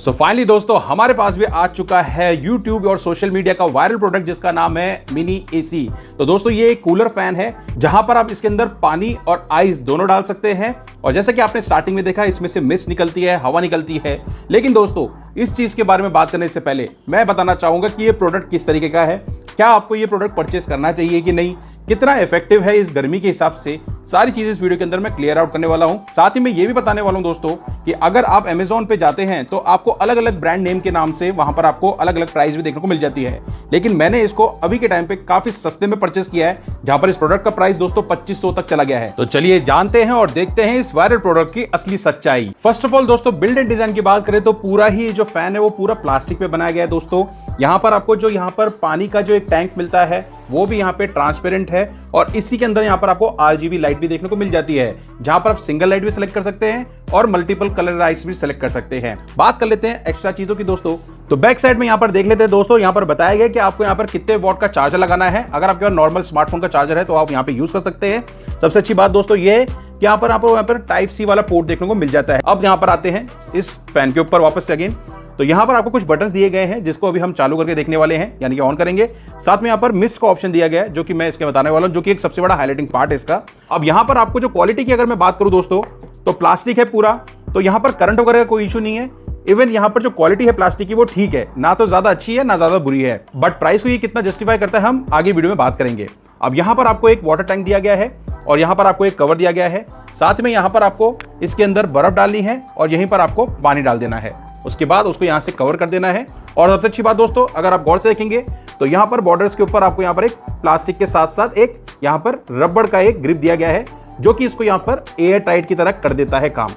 So finally दोस्तों हमारे पास भी आ चुका है YouTube और सोशल मीडिया का वायरल प्रोडक्ट जिसका नाम है मिनी एसी। तो दोस्तों ये एक कूलर फैन है जहां पर आप इसके अंदर पानी और आइस दोनों डाल सकते हैं। और जैसा कि आपने स्टार्टिंग में देखा इसमें से मिस्ट निकलती है, हवा निकलती है। लेकिन दोस्तों इस चीज के बारे में बात करने से पहले मैं बताना चाहूंगा कि ये प्रोडक्ट किस तरीके का है, क्या आपको ये प्रोडक्ट परचेस करना चाहिए कि नहीं, कितना इफेक्टिव है इस गर्मी के हिसाब से, सारी चीजें इस वीडियो के अंदर मैं क्लियर आउट करने वाला हूं। साथ ही मैं ये भी बताने वाला हूं दोस्तों कि अगर आप Amazon पे जाते हैं तो आपको अलग अलग ब्रांड नेम के नाम से वहां पर आपको अलग अलग प्राइस भी देखने को मिल जाती है। लेकिन मैंने इसको अभी के टाइम पे काफी सस्ते में परचेस किया है, जहां पर इस प्रोडक्ट का प्राइस दोस्तों 2500 तक चला गया है। तो चलिए जानते हैं और देखते हैं इस वायरल प्रोडक्ट की असली सच्चाई। फर्स्ट ऑफ ऑल दोस्तों बिल्ड एंड डिजाइन की बात करें तो पूरा ही जो फैन है वो पूरा प्लास्टिक पे बनाया गया है दोस्तों। यहाँ पर आपको जो यहाँ पर पानी का जो एक टैंक मिलता है वो भी यहाँ पे ट्रांसपेरेंट है और इसी के अंदर यहाँ पर आपको RGB लाइट भी देखने को मिल जाती है, जहां पर आप सिंगल लाइट भी सिलेक्ट कर सकते हैं और मल्टीपल कलर लाइट्स भी सिलेक्ट कर सकते हैं। बात कर लेते हैं एक्स्ट्रा चीजों की दोस्तों। तो बैक साइड में यहाँ पर देख लेते हैं दोस्तों, यहाँ पर बताया गया कि आपको यहाँ पर कितने वॉट का चार्जर लगाना है। अगर आपके पास नॉर्मल स्मार्टफोन का चार्जर है तो आप यहाँ पे यूज कर सकते हैं। सबसे अच्छी बात दोस्तों ये है कि यहाँ पर आपको यहाँ पर टाइप सी वाला पोर्ट देखने को मिल जाता है। अब यहाँ पर आते हैं इस फैन के ऊपर वापस से अगेन। तो यहाँ पर आपको कुछ बटन्स दिए गए हैं जिसको अभी हम चालू करके देखने वाले हैं, यानी कि ऑन करेंगे। साथ में यहाँ पर मिस्ट का ऑप्शन दिया गया है जो कि मैं इसके बताने वाला हूँ, जो कि एक सबसे बड़ा हाईलाइटिंग पार्ट है इसका। अब यहाँ पर आपको जो क्वालिटी की अगर मैं बात करूँ दोस्तों तो प्लास्टिक है पूरा, तो यहाँ पर करंट वगैरह का कोई इशू नहीं है। इवन यहाँ पर जो क्वालिटी है प्लास्टिक की वो ठीक है, ना तो ज्यादा अच्छी है ना ज्यादा बुरी है। बट प्राइस को ये कितना जस्टिफाई करता है हम आगे वीडियो में बात करेंगे। अब यहाँ पर आपको एक वाटर टैंक दिया गया है और यहाँ पर आपको एक कवर दिया गया है। साथ में यहाँ पर आपको इसके अंदर बर्फ डालनी है और यहीं पर आपको पानी डाल देना है। उसके बाद उसको यहाँ से कवर कर देना है। और सबसे अच्छी बात दोस्तों अगर आप गौर से देखेंगे तो यहाँ पर बॉर्डर्स के ऊपर आपको यहाँ पर एक प्लास्टिक के साथ साथ एक यहाँ पर रबड़ का एक ग्रिप दिया गया है, जो कि इसको यहाँ पर एयर टाइट की तरह कर देता है काम।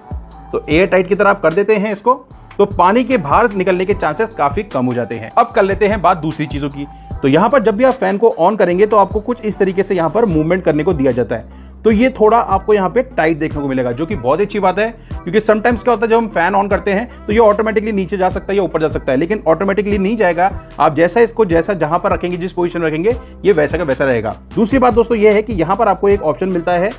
तो एयर टाइट की तरह आप कर देते हैं इसको तो पानी के बाहर निकलने के चांसेस काफी कम हो जाते हैं। अब कर लेते हैं बात दूसरी चीजों की। तो यहाँ पर जब भी आप फैन को ऑन करेंगे तो आपको कुछ इस तरीके से यहाँ पर मूवमेंट करने को दिया जाता है। तो ये थोड़ा आपको यहाँ पे टाइट देखने को मिलेगा, जो कि बहुत अच्छी बात है, क्योंकि समटाइम्स क्या होता है जब हम फैन ऑन करते हैं तो ये ऑटोमेटिकली नीचे जा सकता है या ऊपर जा सकता है, लेकिन ऑटोमेटिकली नहीं जाएगा। आप जैसा इसको जैसा जहां पर रखेंगे, जिस पोजीशन में रखेंगे, ये वैसा का वैसा रहेगा। दूसरी बात दोस्तों ये है कि यहाँ पर आपको एक ऑप्शन मिलता है,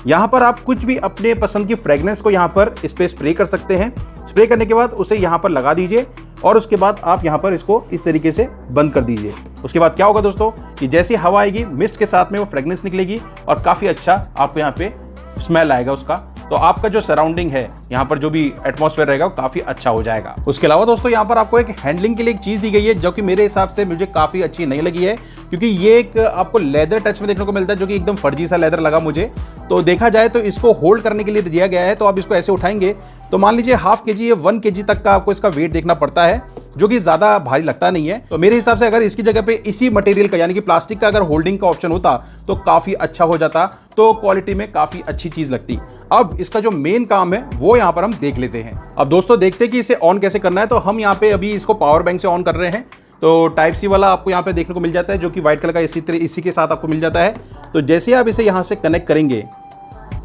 यहाँ पर आप कुछ भी अपने पसंद की फ्रेग्रेंस को यहाँ पर इस पे स्प्रे कर सकते हैं। स्प्रे करने के बाद उसे यहाँ पर लगा दीजिए और उसके बाद आप यहाँ पर इसको इस तरीके से बंद कर दीजिए। उसके बाद क्या होगा दोस्तों कि जैसी हवा आएगी मिस्ट के साथ में वो फ्रेग्रेंस निकलेगी और काफी अच्छा आपको यहाँ पे स्मेल आएगा उसका। तो आपका जो सराउंडिंग है यहाँ पर जो भी एटमॉस्फेयर रहेगा वो काफी अच्छा हो जाएगा। उसके अलावा दोस्तों यहाँ पर आपको एक हैंडलिंग के लिए एक चीज दी गई है जो कि मेरे हिसाब से मुझे काफी अच्छी नहीं लगी है, क्योंकि ये एक आपको लेदर टच में देखने को मिलता है जो कि एकदम फर्जी सा लेदर लगा मुझे। तो देखा जाए तो इसको होल्ड करने के लिए दिया गया है, तो आप इसको ऐसे उठाएंगे तो मान लीजिए 0.5 kg या 1 kg तक का आपको इसका वेट देखना पड़ता है, जो कि ज्यादा भारी लगता नहीं है। तो मेरे हिसाब से अगर इसकी जगह पे इसी मटेरियल का यानी कि प्लास्टिक का अगर होल्डिंग का ऑप्शन होता तो काफी अच्छा हो जाता, तो क्वालिटी में काफी अच्छी चीज लगती। अब इसका जो मेन काम है वो यहाँ पर हम देख लेते हैं। अब दोस्तों देखते हैं कि इसे ऑन कैसे करना है। तो हम यहाँ पे अभी इसको पावर बैंक से ऑन कर रहे हैं। तो टाइप सी वाला आपको यहाँ पे देखने को मिल जाता है, जो कि व्हाइट कलर का इसी के साथ आपको मिल जाता है। तो जैसे आप इसे यहाँ से कनेक्ट करेंगे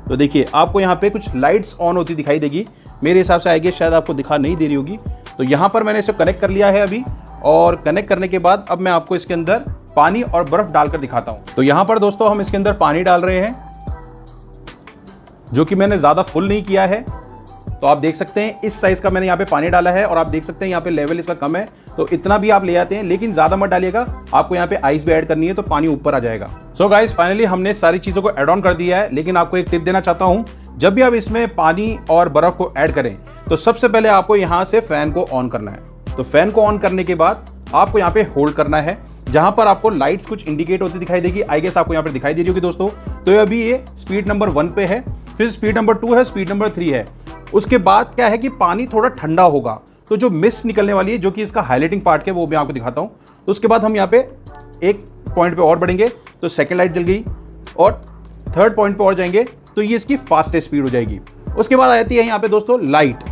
तो देखिए आपको यहाँ पे कुछ लाइट्स ऑन होती दिखाई देगी। मेरे हिसाब से आएगी, शायद आपको दिखा नहीं दे रही होगी। तो यहाँ पर मैंने इसे कनेक्ट कर लिया है अभी, और कनेक्ट करने के बाद अब मैं आपको इसके अंदर पानी और बर्फ डालकर दिखाता हूँ। तो यहाँ पर दोस्तों हम इसके अंदर पानी डाल रहे हैं, जो कि मैंने ज़्यादा फुल नहीं किया है। तो आप देख सकते हैं इस साइज़ का मैंने यहाँ पे पानी डाला है और आप देख सकते हैं यहाँ पे लेवल इसका कम है, तो इतना भी आप ले आते हैं, लेकिन ज़्यादा मत डालिएगा। आपको यहाँ पे आइस भी ऐड करनी है तो पानी ऊपर आ जाएगा। सो गाइस फाइनली हमने सारी चीज़ों को ऐड ऑन कर दिया है, लेकिन आपको एक टिप देना चाहता हूँ, जब भी आप इसमें पानी और बर्फ़ को ऐड करें तो सबसे पहले आपको यहाँ से फ़ैन को ऑन करना है। तो फ़ैन को ऑन करने के बाद आपको यहाँ पे होल्ड करना है, जहां पर आपको लाइट्स कुछ इंडिकेट होती दिखाई देगी। आई गेस आपको यहाँ पर दिखाई दे रही होगी दोस्तों। तो अभी ये स्पीड नंबर 1 पे है, फिर स्पीड नंबर 2 है, स्पीड नंबर 3 है। उसके बाद क्या है कि पानी थोड़ा ठंडा होगा, तो जो मिस्ट निकलने वाली है, जो कि इसका हाईलाइटिंग पार्ट है, वो मैं आपको दिखाता हूँ। तो उसके बाद हम यहाँ पे एक पॉइंट पे और बढ़ेंगे तो सेकंड लाइट जल गई, और थर्ड पॉइंट पे और जाएंगे तो ये इसकी फास्टेस्ट स्पीड हो जाएगी। उसके बाद आ जाती है यहाँ पे दोस्तों लाइट।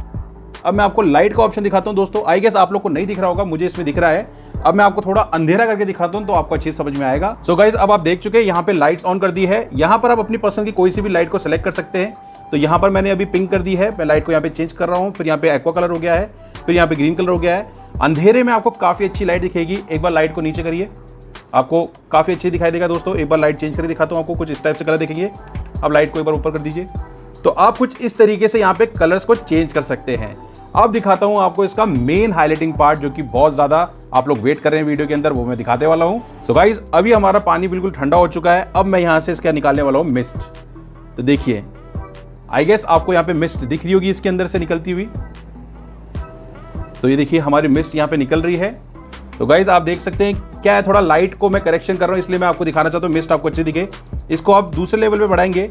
अब मैं आपको लाइट का ऑप्शन दिखाता हूँ दोस्तों। आई गेस आप लोग को नहीं दिख रहा होगा, मुझे इसमें दिख रहा है। अब मैं आपको थोड़ा अंधेरा करके दिखाता हूँ तो आपको अच्छी समझ में आएगा। सो गाइज अब आप देख चुके हैं यहाँ पे लाइट्स ऑन कर दी है। यहाँ पर आप अपनी पसंद की कोई सी भी लाइट को सिलेक्ट कर सकते हैं। तो यहाँ पर मैंने अभी पिंक कर दी है, मैं लाइट को यहाँ पे चेंज कर रहा हूँ। फिर यहाँ पे एक्वा कलर हो गया है, फिर यहाँ पे ग्रीन कलर हो गया है। अंधेरे में आपको काफी अच्छी लाइट दिखेगी। एक बार लाइट को नीचे करिए, आपको काफी अच्छी दिखाई देगा दोस्तों। एक बार लाइट चेंज करके दिखाता हूँ आपको, कुछ इस टाइप से कलर दिखेंगे। अब लाइट को एक बार ऊपर कर दीजिए, तो आप कुछ इस तरीके से यहाँ पे कलर्स को चेंज कर सकते हैं। अब दिखाता हूं आपको इसका मेन हाईलाइटिंग पार्ट, जो कि बहुत ज्यादा आप लोग वेट कर रहे हैं वीडियो के अंदर, वो मैं दिखाते वाला हूं। सो गाइस, अभी हमारा पानी बिल्कुल ठंडा हो चुका है। अब मैं यहां से इसका निकालने वाला हूं मिस्ट। तो देखिए, आई गेस आपको यहाँ पे मिस्ट दिख रही होगी इसके अंदर से निकलती हुई। तो ये देखिए हमारी मिस्ट यहाँ पे निकल रही है। तो गाइज आप देख सकते हैं, क्या है, थोड़ा लाइट को मैं करेक्शन कर रहा हूँ, इसलिए मैं आपको दिखाना चाहता हूँ मिस्ट आपको अच्छी दिखे। इसको आप दूसरे लेवल पे बढ़ाएंगे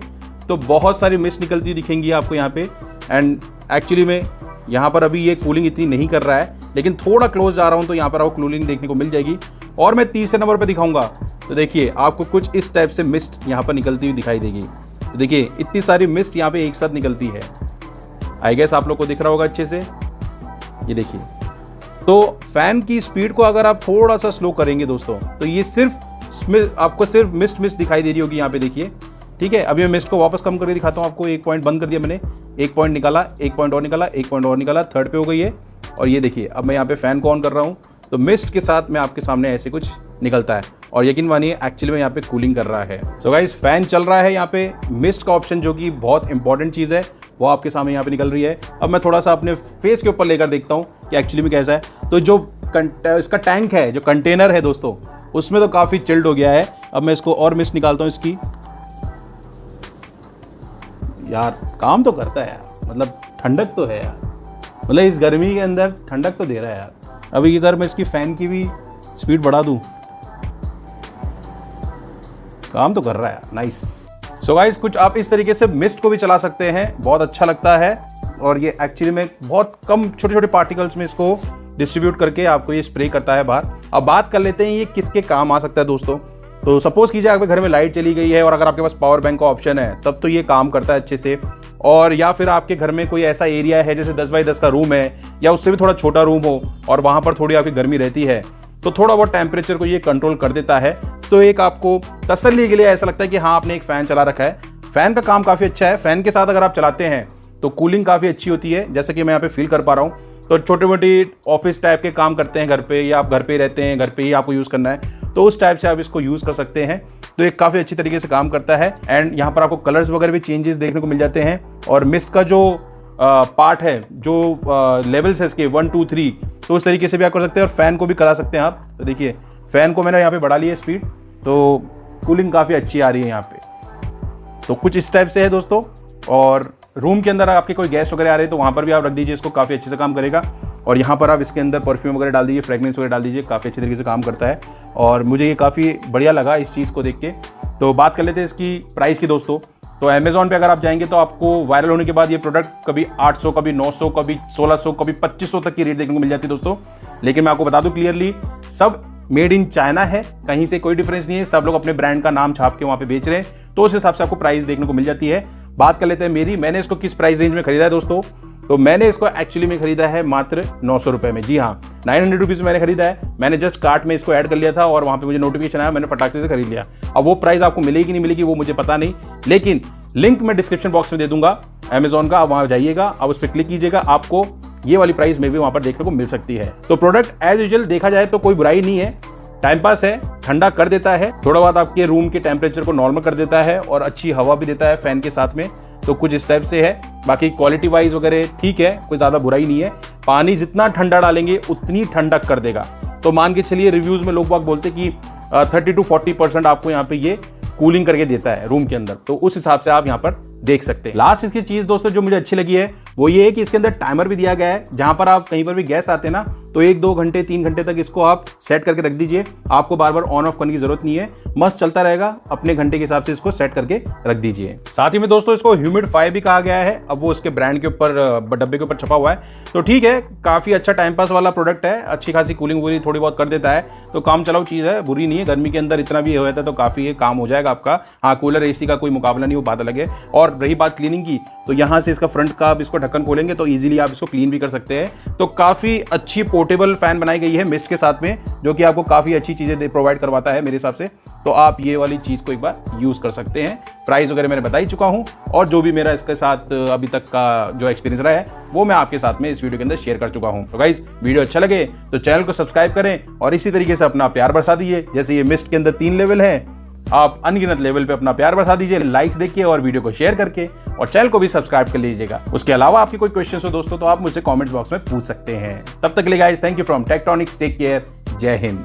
तो बहुत सारी मिस्ट निकलती हुई दिखेंगी आपको यहाँ पे। एंड एक्चुअली में यहाँ पर अभी ये कूलिंग इतनी नहीं कर रहा है, लेकिन थोड़ा क्लोज जा रहा हूँ तो यहाँ पर आपको कूलिंग देखने को मिल जाएगी। और मैं तीसरे नंबर पर दिखाऊंगा तो देखिए आपको कुछ इस टाइप से मिस्ट यहाँ पर निकलती हुई दिखाई देगी। तो देखिए इतनी सारी मिस्ट यहाँ पे एक साथ निकलती है। आई गेस आप लोग को दिख रहा होगा अच्छे से। ये देखिए, तो फैन की स्पीड को अगर आप थोड़ा सा स्लो करेंगे दोस्तों, तो ये सिर्फ आपको सिर्फ मिस्ट दिखाई दे रही होगी यहाँ पे। देखिए ठीक है, अभी मैं मिस्ट को वापस कम करके दिखाता हूँ आपको। एक पॉइंट बंद कर दिया मैंने, एक पॉइंट निकाला, एक पॉइंट और निकाला, एक पॉइंट और निकाला, थर्ड पे हो गई है। और ये देखिए अब मैं यहाँ पे फैन को ऑन कर रहा हूँ तो मिस्ट के साथ में आपके सामने ऐसे कुछ निकलता है। और यकीन मानिए एक्चुअली में यहाँ पे कूलिंग कर रहा है। सो गाइस, फैन चल रहा है यहाँ पे। मिस्ट का ऑप्शन जो कि बहुत इंपॉर्टेंट चीज़ है वो आपके सामने यहाँ पे निकल रही है। अब मैं थोड़ा सा अपने फेस के ऊपर लेकर देखता हूँ कि एक्चुअली में कैसा है। तो जो इसका टैंक है, जो कंटेनर है दोस्तों, उसमें तो काफ़ी चिल्ड हो गया है। अब मैं इसको और मिस्ट निकालता हूँ इसकी। यार काम तो करता है यार, मतलब ठंडक तो है यार, मतलब इस गर्मी के अंदर ठंडक तो दे रहा है यार। अभी अगर मैं इसकी फ़ैन की भी स्पीड बढ़ा दूँ, काम तो कर रहा है यार। नाइस। सो गाइस, कुछ आप इस तरीके से मिस्ट को भी चला सकते हैं, बहुत अच्छा लगता है। और ये एक्चुअली में बहुत कम छोटे छोटे पार्टिकल्स में इसको डिस्ट्रीब्यूट करके आपको ये स्प्रे करता है बाहर। अब बात कर लेते हैं ये किसके काम आ सकता है दोस्तों। तो सपोज कीजिए आपके घर में लाइट चली गई है और अगर आपके पास पावर बैंक का ऑप्शन है तब तो ये काम करता है अच्छे से। और या फिर आपके घर में कोई ऐसा एरिया है जैसे 10 बाई 10 का रूम है या उससे भी थोड़ा छोटा रूम हो और वहाँ पर थोड़ी आपकी गर्मी रहती है, तो थोड़ा बहुत टेम्परेचर को ये कंट्रोल कर देता है। तो एक आपको तसल्ली के लिए ऐसा लगता है कि हाँ, आपने एक फ़ैन चला रखा है। फ़ैन का काम काफ़ी अच्छा है। फ़ैन के साथ अगर आप चलाते हैं तो कूलिंग काफ़ी अच्छी होती है, जैसे कि मैं यहाँ पे फील कर पा रहा हूँ। तो छोटे मोटी ऑफिस टाइप के काम करते हैं घर पे, या आप घर पे रहते हैं, घर पे ही आपको यूज़ करना है, तो उस टाइप से आप इसको यूज़ कर सकते हैं। तो एक काफ़ी अच्छी तरीके से काम करता है। एंड यहाँ पर आपको कलर्स वगैरह भी चेंजेस देखने को मिल जाते हैं। और मिस्ट का जो पार्ट है, जो लेवल्स है इसके 1 2 3, तो उस तरीके से भी आप कर सकते हैं। और फैन को भी करा सकते हैं आप। तो देखिए फैन को मैंने यहाँ पे बढ़ा लिया स्पीड, तो कूलिंग काफ़ी अच्छी आ रही है यहाँ पे। तो कुछ इस टाइप से है दोस्तों। और रूम के अंदर आपके कोई गेस्ट वगैरह आ रहे हैं तो वहाँ पर भी आप रख दीजिए इसको, काफ़ी अच्छे से काम करेगा। और यहाँ पर आप इसके अंदर परफ्यूम वगैरह डाल दीजिए, फ्रेगनेंस वगैरह डाल दीजिए, काफ़ी अच्छी तरीके से काम करता है। और मुझे ये काफ़ी बढ़िया लगा इस चीज़ को देख के। तो बात कर लेते हैं इसकी प्राइस की दोस्तों। तो अमेज़ॉन पे अगर आप जाएंगे तो आपको वायरल होने के बाद ये प्रोडक्ट कभी 800, कभी 900, कभी 1600, कभी 2500 तक की रेट देखने को मिल जाती है दोस्तों। लेकिन मैं आपको बता दूं क्लियरली, सब मेड इन चाइना है, कहीं से कोई डिफरेंस नहीं है। सब लोग अपने ब्रांड का नाम छाप के वहाँ पे बेच रहे हैं, तो उस हिसाब से आपको प्राइस देखने को मिल जाती है। बात कर लेते हैं मैंने इसको किस प्राइस रेंज में खरीदा है दोस्तों। तो मैंने इसको एक्चुअली में खरीदा है मात्र 900 रुपये में। जी हाँ, 900 रुपीज़ में मैंने खरीदा है। मैंने जस्ट कार्ट में इसको ऐड कर लिया था और वहाँ पे मुझे नोटिफिकेशन आया, मैंने फटाक से खरीद लिया। अब वो प्राइस आपको मिलेगी कि नहीं मिलेगी वो मुझे पता नहीं, लेकिन लिंक मैं डिस्क्रिप्शन बॉक्स में दे दूंगा अमेजॉन का। आप वहाँ जाइएगा, आप उस पर क्लिक कीजिएगा, आपको ये वाली प्राइस में भी वहाँ पर देखने को मिल सकती है। तो प्रोडक्ट एज यूजुअल देखा जाए तो कोई बुराई नहीं है, टाइम पास है, ठंडा कर देता है, थोड़ा बहुत आपके रूम के टेम्परेचर को नॉर्मल कर देता है और अच्छी हवा भी देता है फैन के साथ में। तो कुछ इस टाइप से है। बाकी क्वालिटी वाइज वगैरह ठीक है, कोई ज़्यादा बुराई नहीं है। पानी जितना ठंडा डालेंगे उतनी ठंडक कर देगा। तो मान के चलिए रिव्यूज़ में लोग बाग बोलते कि 30 to 40% आपको यहाँ पे ये कूलिंग करके देता है रूम के अंदर। तो उस हिसाब से आप यहाँ पर देख सकते हैं। लास्ट इसकी चीज़ दोस्तों जो मुझे अच्छी लगी है वो ये है कि इसके अंदर टाइमर भी दिया गया है। जहाँ पर आप कहीं पर भी गेस्ट आते हैं ना, तो 1-2 घंटे 3 घंटे तक इसको आप सेट करके रख दीजिए। आपको बार बार ऑन ऑफ करने की जरूरत नहीं है, मस्त चलता रहेगा। अपने घंटे के हिसाब से इसको सेट करके रख दीजिए। साथ ही में दोस्तों इसको ह्यूमिडिफाई भी कहा गया है। अब वो उसके ब्रांड के ऊपर, डब्बे के ऊपर छपा हुआ है। तो ठीक है, काफ़ी अच्छा टाइम पास वाला प्रोडक्ट है। अच्छी खासी कूलिंग वूलिंग थोड़ी बहुत कर देता है, तो काम चलाऊ चीज़ है, बुरी नहीं है। गर्मी के अंदर इतना भी हो जाता है तो काफ़ी काम हो जाएगा आपका। हाँ, कूलर AC का कोई मुकाबला नहीं, वो बात अलग है। और रही बात क्लीनिंग की, तो यहाँ से इसका फ्रंट का आप इसको ढक्कन खोलेंगे तो इजीली आप इसको क्लीन भी कर सकते हैं। तो काफ़ी अच्छी पोर्टेबल फैन बनाई गई है मिस्ट के साथ में, जो कि आपको काफ़ी अच्छी चीज़ें प्रोवाइड करवाता है मेरे हिसाब से। तो आप ये वाली चीज़ को एक बार यूज़ कर सकते हैं। प्राइस वगैरह मैंने बता ही चुका हूँ, और जो भी मेरा इसके साथ अभी तक का जो एक्सपीरियंस रहा है वो मैं आपके साथ में इस वीडियो के अंदर शेयर कर चुका हूँ। तो गाइज, वीडियो अच्छा लगे तो चैनल को सब्सक्राइब करें और इसी तरीके से अपना प्यार बरसा दीजिए। जैसे ये मिस्ट के अंदर 3 लेवल है, आप अनगिनत लेवल पे अपना प्यार बरसा दीजिए लाइक्स देखिए और वीडियो को शेयर करके। और चैनल को भी सब्सक्राइब कर लीजिएगा। उसके अलावा आपकी कोई क्वेश्चन हो दोस्तों तो आप मुझसे कमेंट्स बॉक्स में पूछ सकते हैं। तब तक के लिए guys, thank you from Tektronix, take care, जय हिंद।